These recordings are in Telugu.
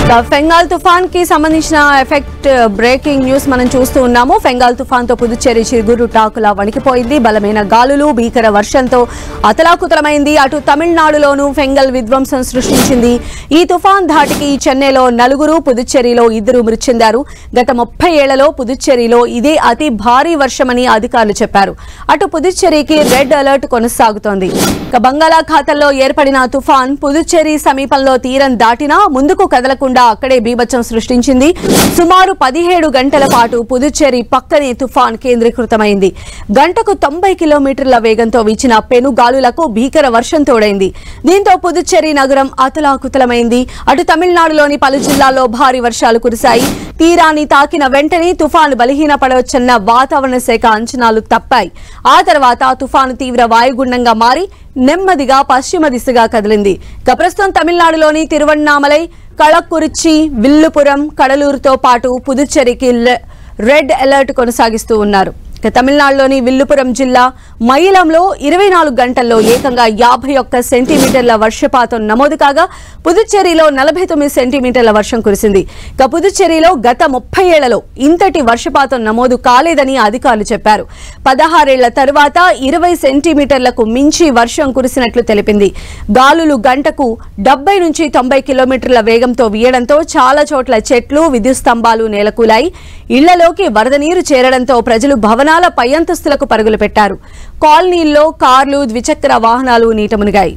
ఫెంగాల్ తుఫాన్ కి సంబంధించిన ఎఫెక్ట్ బ్రేకింగ్ న్యూస్ మనం చూస్తూ ఉన్నాము. ఫెంగాల్ తుఫాన్ తో పుదుచ్చేరి చిగురు టాకులా వణికిపోయింది. బలమైన గాలులు భీకర వర్షంతో అతలాకుతలమైంది. అటు తమిళనాడులోనూ ఫెంగల్ విధ్వంసం సృష్టించింది. ఈ తుఫాన్ ధాటికి చెన్నైలో 4, పుదుచ్చేరిలో 2 మృతి చెందారు. గత 30 ఏళ్లలో పుదుచ్చేరిలో ఇదే అతి భారీ వర్షమని అధికారులు చెప్పారు. అటు పుదుచ్చేరికి రెడ్ అలర్ట్ కొనసాగుతోంది. బంగాళాఖాతంలో ఏర్పడిన తుఫాన్ పుదుచ్చేరి సమీపంలో తీరం దాటినా ముందుకు కదలకుండా అక్కడే బీభత్సం సృష్టించింది. సుమారు 17 గంటల పాటు పుదుచ్చేరి పక్కనే తుఫాన్ కేంద్రీకృతమైంది. గంటకు 90 కిలోమీటర్ల వేగంతో వీచిన పెనుగాలులకు భీకర వర్షం తోడైంది. దీంతో పుదుచ్చేరి నగరం అతలాకుతలమైంది. అటు తమిళనాడులోని పలు జిల్లాల్లో భారీ వర్షాలు కురిశాయి. తీరాన్ని తాకిన వెంటనే తుఫాను బలహీనపడవచ్చన్న వాతావరణ శాఖ అంచనాలు తప్పాయి. ఆ తర్వాత తుఫాను తీవ్ర వాయుగుండంగా మారి నెమ్మదిగా పశ్చిమ దిశగా కదిలింది. ప్రస్తుతం తమిళనాడులోని తిరువన్నామలై, కళక్కురిచి, విల్లుపురం, కడలూరుతో పాటు పుదుచ్చేరికి రెడ్ అలర్ట్ కొనసాగిస్తూ ఉన్నారు. తమిళనాడులోని విల్లుపురం జిల్లా మయిలంలో 24 గంటల్లో ఏకంగా 51 సెంటీమీటర్ల వర్షపాతం నమోదు కాగా పుదుచ్చేరిలో 49 సెంటీమీటర్ల వర్షం కురిసింది. పుదుచ్చేరిలో గత 30 ఏళ్లలో ఇంతటి వర్షపాతం నమోదు కాలేదని అధికారులు చెప్పారు. 16 ఏళ్ల తర్వాత 20 సెంటీమీటర్లకు మించి వర్షం కురిసినట్లు తెలిపింది. గాలులు గంటకు 70 నుంచి 90 కిలోమీటర్ల వేగంతో వీయడంతో చాలా చోట్ల చెట్లు, విద్యుత్ స్తంభాలు నేలకూలాయి. ఇళ్లలోకి వరద నీరు చేరడంతో ప్రజలు భవనాల పై అంతస్తులకు పరుగులు పెట్టారు. కాలనీల్లో కార్లు, ద్విచక్ర వాహనాలు నీట మునిగాయి.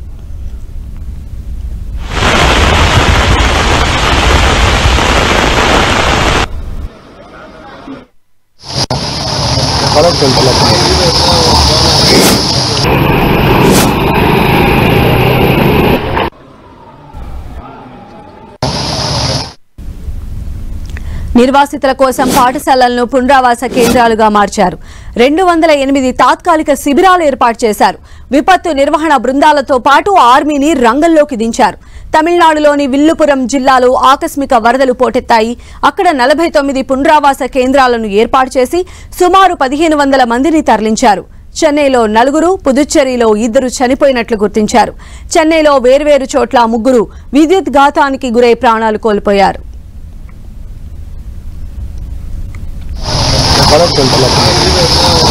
నిర్వాసితుల కోసం పాఠశాలలను పునరావాస కేంద్రాలుగా మార్చారు. 208 తాత్కాలిక శిబిరాలు ఏర్పాటు చేశారు. విపత్తు నిర్వహణ బృందాలతో పాటు ఆర్మీని రంగంలోకి దించారు. తమిళనాడులోని విల్లుపురం జిల్లాలో ఆకస్మిక వరదలు పోటెత్తాయి. అక్కడ 49 పునరావాస కేంద్రాలను ఏర్పాటు చేసి సుమారు 1500 మందిని తరలించారు. చెన్నైలో 4, పుదుచ్చేరిలో 2 చనిపోయినట్లు గుర్తించారు. చెన్నైలో వేర్వేరు చోట్ల 3 విద్యుత్ ఘాతానికి గురై ప్రాణాలు కోల్పోయారు. Para